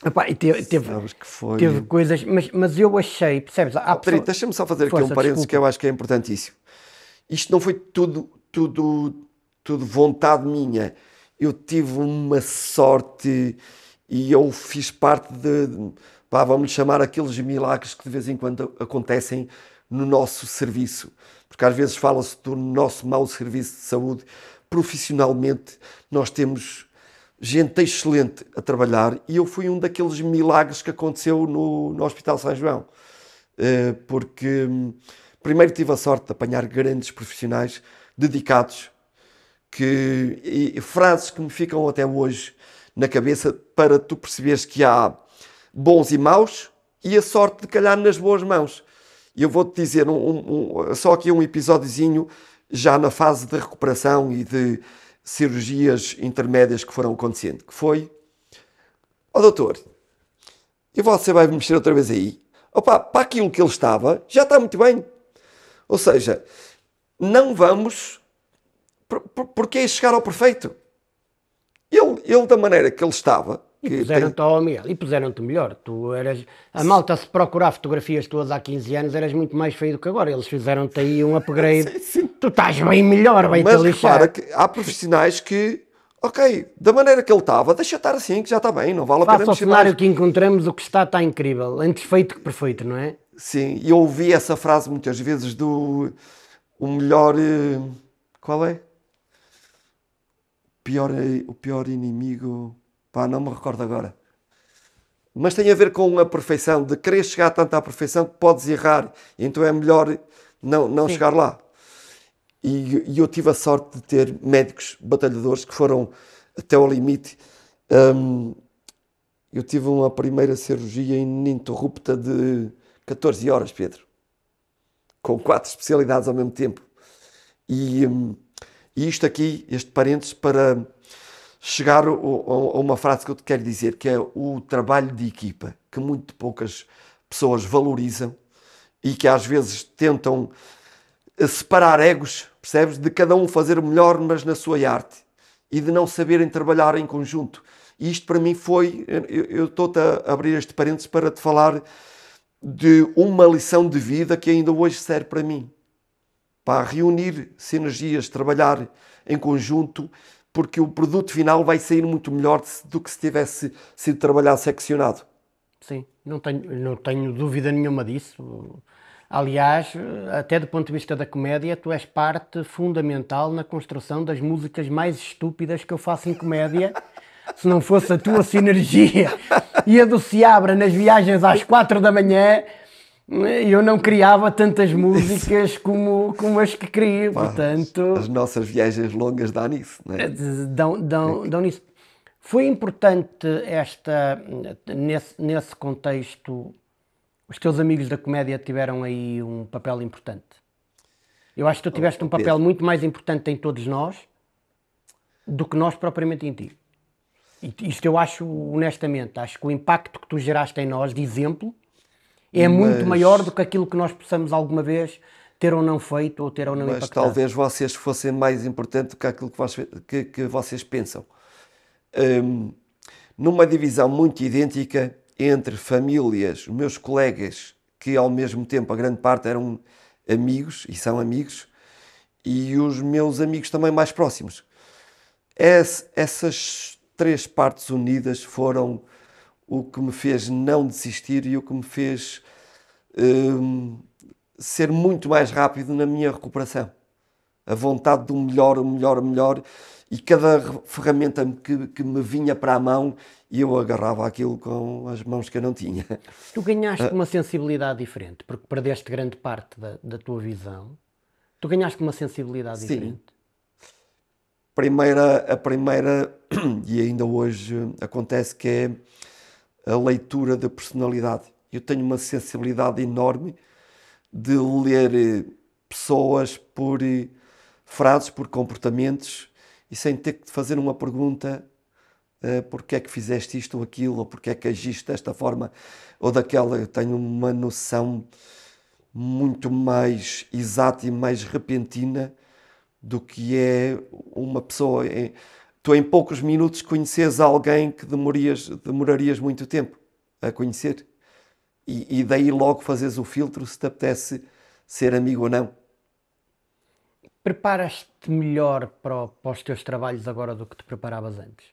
E Sabes que foi... teve coisas, mas eu achei, percebes? Peraí, deixa-me só fazer aqui um parênteses que eu acho que é importantíssimo. Isto não foi tudo vontade minha. Eu tive uma sorte e eu fiz parte vamos lhe chamar aqueles milagres que de vez em quando acontecem no nosso serviço. Porque às vezes fala-se do nosso mau serviço de saúde. Profissionalmente, nós temos gente excelente a trabalhar e eu fui um daqueles milagres que aconteceu no Hospital São João. Porque Primeiro tive a sorte de apanhar grandes profissionais dedicados, e frases que me ficam até hoje na cabeça para tu perceberes que há bons e maus e a sorte de calhar nas boas mãos. E eu vou-te dizer só aqui um episódiozinho já na fase de recuperação e de cirurgias intermédias que foram acontecendo, que foi: ó doutor, e você vai mexer outra vez aí? Opa, para aquilo que ele estava, já está muito bem. Ou seja, não vamos... Porque é chegar ao perfeito. Ele da maneira que ele estava... E puseram-te, Miguel, e puseram-te melhor. Tu eras... A malta, se procurar fotografias tuas há 15 anos, eras muito mais feio do que agora. Eles fizeram-te aí um upgrade. Sim. Tu estás bem melhor, bem-te lixar. Mas repara que há profissionais que... Ok, da maneira que ele estava, deixa estar assim, que já está bem, não vale a pena mexer mais. Face ao cenário que encontramos, o que está incrível. Antes feito que perfeito, não é? Sim, e eu ouvi essa frase muitas vezes o melhor... Qual é? O pior inimigo... Pá, não me recordo agora. Mas tem a ver com a perfeição, de querer chegar tanto à perfeição que podes errar, então é melhor não chegar lá. E eu tive a sorte de ter médicos batalhadores que foram até ao limite. Eu tive uma primeira cirurgia ininterrupta de 14 horas, Pedro. Com 4 especialidades ao mesmo tempo. E isto aqui, este parênteses, para chegar a uma frase que eu te quero dizer, que é o trabalho de equipa, que muito poucas pessoas valorizam e que às vezes tentam separar egos, percebes? De cada um fazer o melhor, mas na sua arte. E de não saberem trabalhar em conjunto. E isto para mim foi... Eu estou-te a abrir este parênteses para te falar de uma lição de vida que ainda hoje serve para mim. Para reunir sinergias, trabalhar em conjunto, porque o produto final vai sair muito melhor do que se tivesse sido trabalhado seccionado. Sim, não tenho dúvida nenhuma disso. Aliás, até do ponto de vista da comédia, tu és parte fundamental na construção das músicas mais estúpidas que eu faço em comédia. Se não fosse a tua sinergia e a do Seabra nas viagens às 4 da manhã, eu não criava tantas músicas como as que crio. Pá, portanto, as nossas viagens longas dão nisso, não é? Dão nisso. Foi importante nesse contexto, os teus amigos da comédia tiveram aí um papel importante. Eu acho que tu tiveste um papel muito mais importante em todos nós do que nós propriamente em ti. Isto eu acho, honestamente, acho que o impacto que tu geraste em nós, de exemplo, é muito maior do que aquilo que nós possamos alguma vez ter ou não feito, ou ter ou não impactado. Mas talvez vocês fossem mais importantes do que aquilo que vocês pensam. Numa divisão muito idêntica entre famílias, meus colegas, que ao mesmo tempo a grande parte eram amigos, e são amigos, e os meus amigos também mais próximos. Essas 3 partes unidas foram o que me fez não desistir e o que me fez ser muito mais rápido na minha recuperação. A vontade do melhor, o melhor, o melhor, e cada ferramenta que me vinha para a mão, eu agarrava aquilo com as mãos que eu não tinha. Tu ganhaste uma sensibilidade diferente, porque perdeste grande parte da tua visão. Tu ganhaste uma sensibilidade diferente. A primeira, e ainda hoje acontece, que é a leitura da personalidade. Eu tenho uma sensibilidade enorme de ler pessoas por frases, por comportamentos, e sem ter que fazer uma pergunta, porque é que fizeste isto ou aquilo, ou porque é que agiste desta forma ou daquela. Eu tenho uma noção muito mais exata e mais repentina do que é uma pessoa. Tu em poucos minutos conheces alguém que demorarias muito tempo a conhecer. E daí logo fazes o filtro se te apetece ser amigo ou não. Preparas-te melhor para os teus trabalhos agora do que te preparavas antes?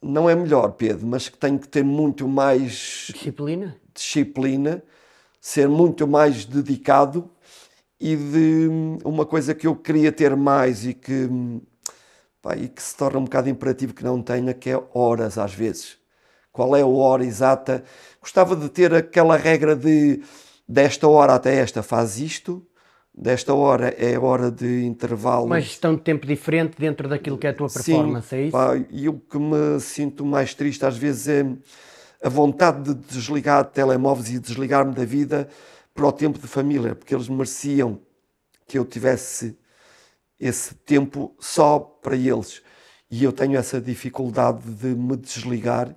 Não é melhor, Pedro, mas que tenho que ter muito mais disciplina, ser muito mais dedicado, e de uma coisa que eu queria ter mais e que se torna um bocado imperativo que não tenha, que é horas às vezes. qual é a hora exata. Gostava de ter aquela regra de desta hora até esta faz isto, desta hora é hora de intervalo. Uma gestão de tempo diferente dentro daquilo que é a tua performance, é isso? Pá, e o que me sinto mais triste às vezes é a vontade de desligar de telemóveis e desligar-me da vida para o tempo de família, porque eles mereciam que eu tivesse esse tempo só para eles. E eu tenho essa dificuldade de me desligar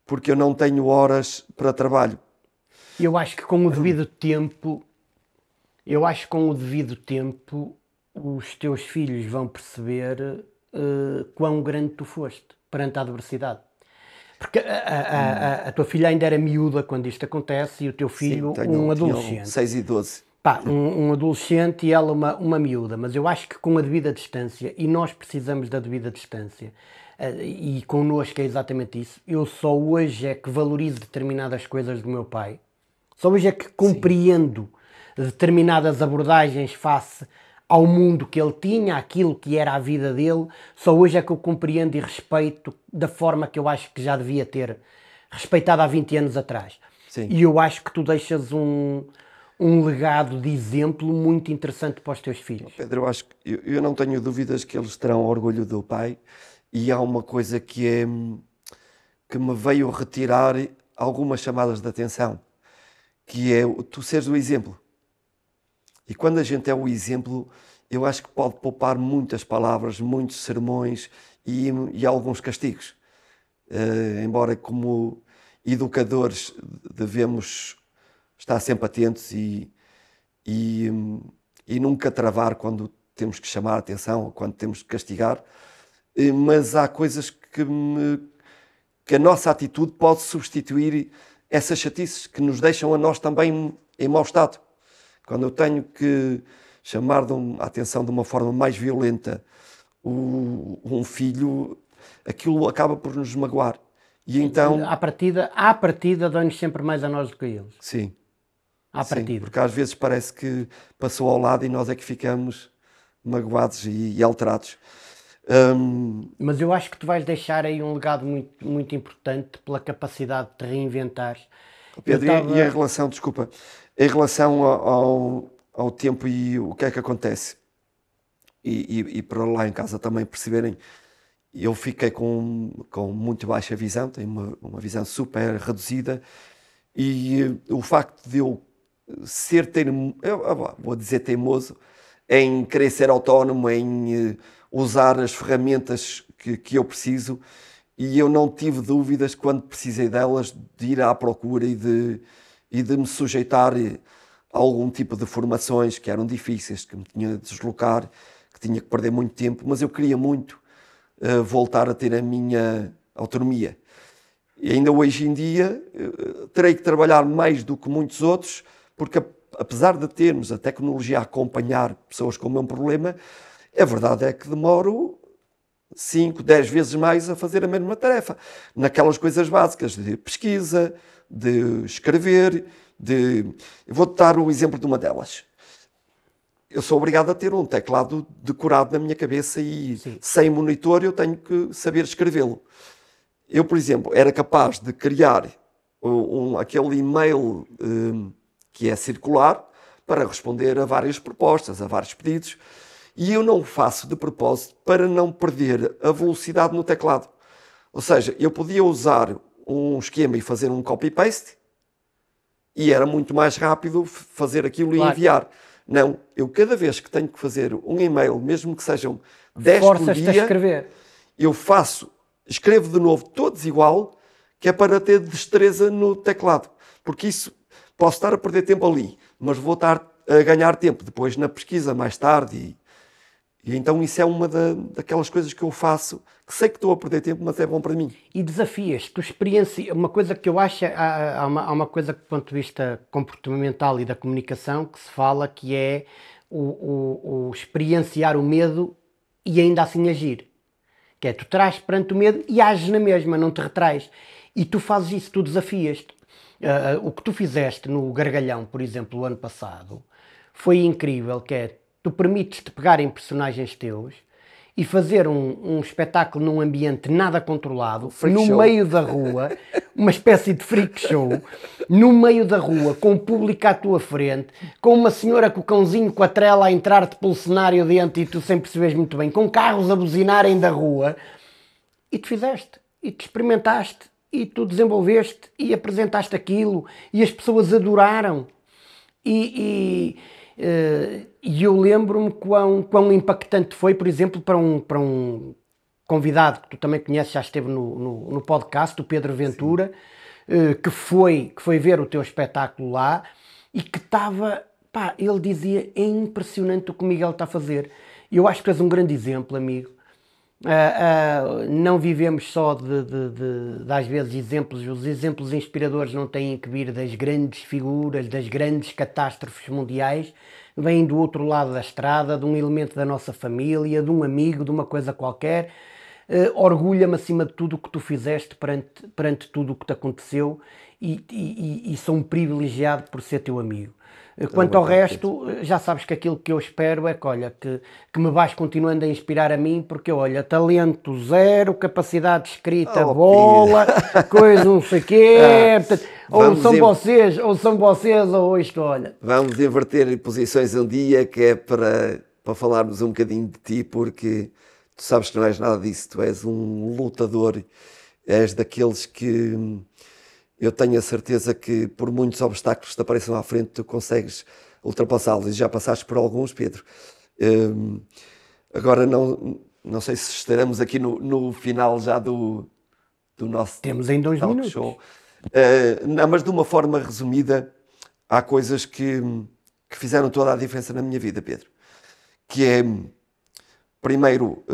porque eu não tenho horas para trabalho. Eu acho que com o devido tempo, os teus filhos vão perceber quão grande tu foste perante a adversidade. Porque a tua filha ainda era miúda quando isto acontece e o teu filho um adolescente. 6 e 12. Pá, um adolescente e ela uma miúda, mas eu acho que com a devida distância, e nós precisamos da devida distância, e connosco é exatamente isso, eu só hoje é que valorizo determinadas coisas do meu pai, só hoje é que compreendo determinadas abordagens face ao mundo que ele tinha, aquilo que era a vida dele, só hoje é que eu compreendo e respeito da forma que eu acho que já devia ter respeitado há 20 anos atrás. Sim. E eu acho que tu deixas um legado de exemplo muito interessante para os teus filhos. Pedro, eu acho que eu não tenho dúvidas que eles terão orgulho do pai, e há uma coisa que me veio retirar algumas chamadas de atenção, que é tu seres o exemplo. E quando a gente é o exemplo, eu acho que pode poupar muitas palavras, muitos sermões e alguns castigos. Embora como educadores devemos estar sempre atentos e nunca travar quando temos que chamar a atenção ou quando temos que castigar, mas há coisas que a nossa atitude pode substituir essas chatices que nos deixam a nós também em mau estado. Quando eu tenho que chamar a atenção de uma forma mais violenta um filho, aquilo acaba por nos magoar. E então... À partida dão-nos sempre mais a nós do que a eles. Sim. À partida. Porque às vezes parece que passou ao lado e nós é que ficamos magoados e alterados. Mas eu acho que tu vais deixar aí um legado muito, muito importante pela capacidade de te reinventar. Pedro, e em relação, desculpa, em relação ao tempo e o que é que acontece, e para lá em casa também perceberem, eu fiquei com muito baixa visão, tenho uma visão super reduzida, e o facto de eu ser vou dizer teimoso, em querer ser autónomo, em usar as ferramentas que eu preciso, e eu não tive dúvidas quando precisei delas de ir à procura e de me sujeitar a algum tipo de formações que eram difíceis, que me tinha de deslocar, que tinha que perder muito tempo, mas eu queria muito voltar a ter a minha autonomia. E ainda hoje em dia terei que trabalhar mais do que muitos outros, porque apesar de termos a tecnologia a acompanhar pessoas com o mesmo problema, a verdade é que demoro 5, 10 vezes mais a fazer a mesma tarefa. Naquelas coisas básicas de pesquisa, de escrever, Eu vou-te dar o exemplo de uma delas. Eu sou obrigado a ter um teclado decorado na minha cabeça e sem monitor eu tenho que saber escrevê-lo. Eu, por exemplo, era capaz de criar aquele e-mail que é circular para responder a várias propostas, a vários pedidos, e eu não o faço de propósito para não perder a velocidade no teclado. Ou seja, eu podia usar um esquema e fazer um copy-paste e era muito mais rápido fazer aquilo e enviar. Não, eu cada vez que tenho que fazer um e-mail, mesmo que sejam 10 por dia, a escrever. Eu escrevo de novo todos igual, que é para ter destreza no teclado. Porque isso, posso estar a perder tempo ali, mas vou estar a ganhar tempo depois na pesquisa mais tarde. E então isso é uma daquelas coisas que eu faço, que sei que estou a perder tempo, mas é bom para mim. E desafias, tu experiencias, uma coisa que eu acho, há uma coisa que do ponto de vista comportamental e da comunicação que se fala, que é o experienciar o medo e ainda assim agir. Que é, tu traz perante o medo e ages na mesma, não te retrais. E tu fazes isso, tu desafias-te. O que tu fizeste no Gargalhão, por exemplo, o ano passado, foi incrível, que é, tu permites-te pegar em personagens teus e fazer um espetáculo num ambiente nada controlado, Freak no show. meio da rua, uma espécie de freak show, no meio da rua, com o público à tua frente, com uma senhora com o cãozinho com a trela a entrar-te pelo cenário dentro e tu sem perceberes muito bem, com carros a buzinarem da rua, e tu fizeste, e tu experimentaste, e tu desenvolveste, e apresentaste aquilo, e as pessoas adoraram. E eu lembro-me quão impactante foi, por exemplo, para um convidado que tu também conheces, já esteve no podcast, o Pedro Ventura, que foi ver o teu espetáculo lá e que estava, pá, ele dizia, é impressionante o que o Miguel está a fazer. Eu acho que és um grande exemplo, amigo. Não vivemos só de às vezes exemplos, os exemplos inspiradores não têm que vir das grandes figuras, das grandes catástrofes mundiais, vêm do outro lado da estrada, de um elemento da nossa família, de um amigo, de uma coisa qualquer. Orgulha-me acima de tudo o que tu fizeste perante tudo o que te aconteceu e sou um privilegiado por ser teu amigo. Quanto ao resto, já sabes que aquilo que eu espero é que, olha, que me vais continuando a inspirar a mim, porque, olha, talento zero, capacidade de escrita, bola, coisa não sei o quê, ou são vocês, ou isto, olha. Vamos inverter posições um dia, que é para falarmos um bocadinho de ti, porque tu sabes que não és nada disso, tu és um lutador, és daqueles que... Eu tenho a certeza que por muitos obstáculos que te apareçam à frente, tu consegues ultrapassá-los. E já passaste por alguns, Pedro. Agora não sei se estaremos aqui no final já do nosso Temos ainda uns minutos. show. Não, mas de uma forma resumida, há coisas que fizeram toda a diferença na minha vida, Pedro. Que é, primeiro,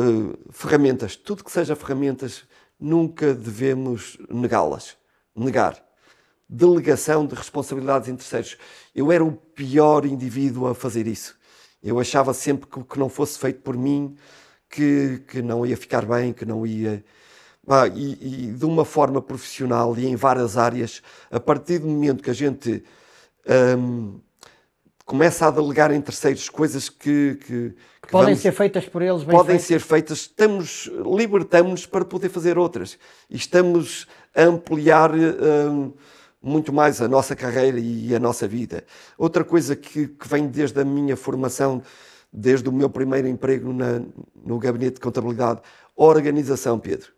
ferramentas. Tudo que seja ferramentas, nunca devemos negá-las. Negar. Delegação de responsabilidades em terceiros. Eu era o pior indivíduo a fazer isso. Eu achava sempre que o que não fosse feito por mim, que não ia ficar bem, que não ia... E de uma forma profissional e em várias áreas, a partir do momento que a gente começa a delegar em terceiros coisas que podem ser feitas por eles, bem podem feitas. ser feitas, libertamos-nos para poder fazer outras. E estamos a ampliar muito mais a nossa carreira e a nossa vida. Outra coisa que vem desde a minha formação, desde o meu primeiro emprego no gabinete de contabilidade, organização, Pedro.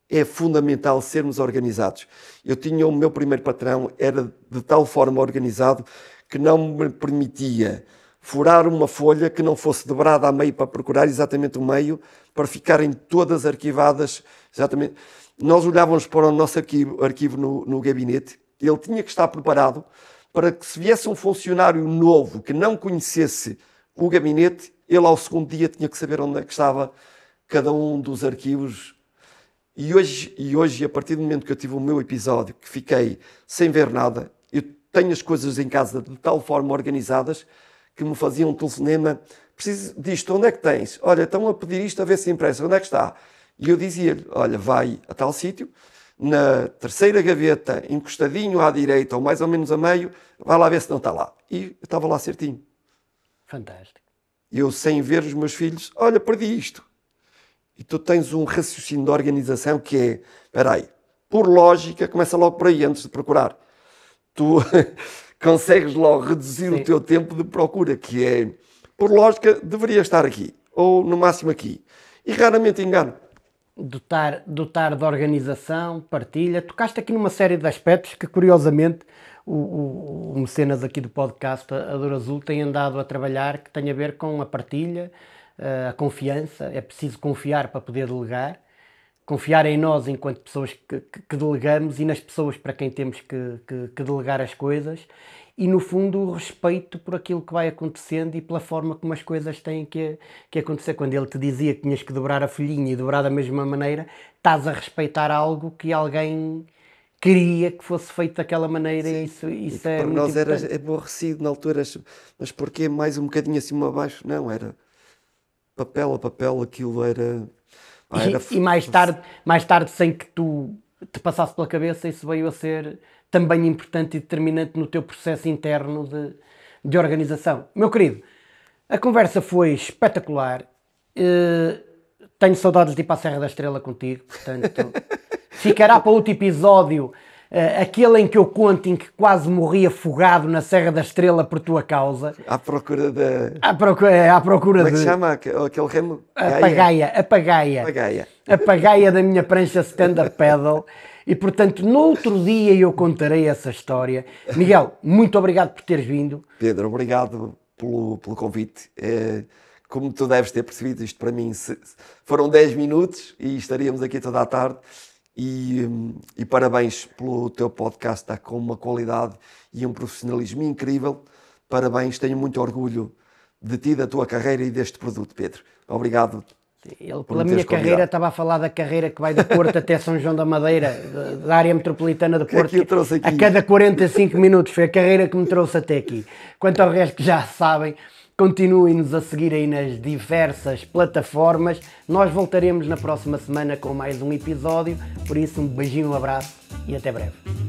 É fundamental sermos organizados. Eu tinha o meu primeiro patrão, era de tal forma organizado que não me permitia furar uma folha que não fosse dobrada a meio para procurar exatamente o meio, para ficarem todas arquivadas exatamente. Nós olhávamos para o nosso arquivo no gabinete, ele tinha que estar preparado para que, se viesse um funcionário novo que não conhecesse o gabinete, ele ao segundo dia tinha que saber onde é que estava cada um dos arquivos. E hoje, a partir do momento que eu tive o meu episódio, que fiquei sem ver nada, eu tenho as coisas em casa de tal forma organizadas que me faziam um telefonema: preciso disto, onde é que tens? Olha, estão a pedir isto a ver se impressa, onde é que está? E eu dizia-lhe: olha, vai a tal sítio, na terceira gaveta, encostadinho à direita ou mais ou menos a meio, vai lá ver se não está lá. E eu estava lá certinho. Fantástico. Eu, sem ver os meus filhos: olha, perdi isto. E tu tens um raciocínio de organização que é, espera aí, por lógica, começa logo por aí, antes de procurar. Tu consegues logo reduzir o teu tempo de procura, que é, por lógica, deveria estar aqui, ou no máximo aqui. E raramente engano. Dotar de organização, partilha. Tocaste aqui numa série de aspectos que, curiosamente, o mecenas aqui do podcast, a Dor Azul, tem andado a trabalhar, que tem a ver com a partilha, a confiança. É preciso confiar para poder delegar. Confiar em nós enquanto pessoas que delegamos e nas pessoas para quem temos que delegar as coisas. E, no fundo, o respeito por aquilo que vai acontecendo e pela forma como as coisas têm que acontecer. Quando ele te dizia que tinhas que dobrar a folhinha e dobrar da mesma maneira, estás a respeitar algo que alguém queria que fosse feito daquela maneira. E isso é para muito nós era importante. aborrecido na altura, mas porquê mais um bocadinho acima abaixo? Não, era papel a papel, aquilo era... E mais tarde, sem que tu te passasse pela cabeça, isso veio a ser também importante e determinante no teu processo interno de organização. Meu querido, a conversa foi espetacular. tenho saudades de ir para a Serra da Estrela contigo, portanto, ficará para outro episódio, aquele em que eu conto em que quase morri afogado na Serra da Estrela por tua causa. À procura de... À procura Como é que de... se chama aquele remo? A pagaia da minha prancha stand-up paddle. E, portanto, no outro dia eu contarei essa história. Miguel, muito obrigado por teres vindo. Pedro, obrigado pelo convite. Como tu deves ter percebido, isto para mim foram 10 minutos e estaríamos aqui toda a tarde. E parabéns pelo teu podcast, está com uma qualidade e um profissionalismo incrível. Parabéns, tenho muito orgulho de ti, da tua carreira e deste produto, Pedro. Obrigado. Ele, pela minha carreira, estava a falar da carreira que vai do Porto até São João da Madeira, da área metropolitana do Porto, que eu trouxe aqui? A cada 45 minutos. Foi a carreira que me trouxe até aqui. Quanto ao resto, já sabem, continuem-nos a seguir aí nas diversas plataformas. Nós voltaremos na próxima semana com mais um episódio. Por isso, um beijinho, um abraço e até breve.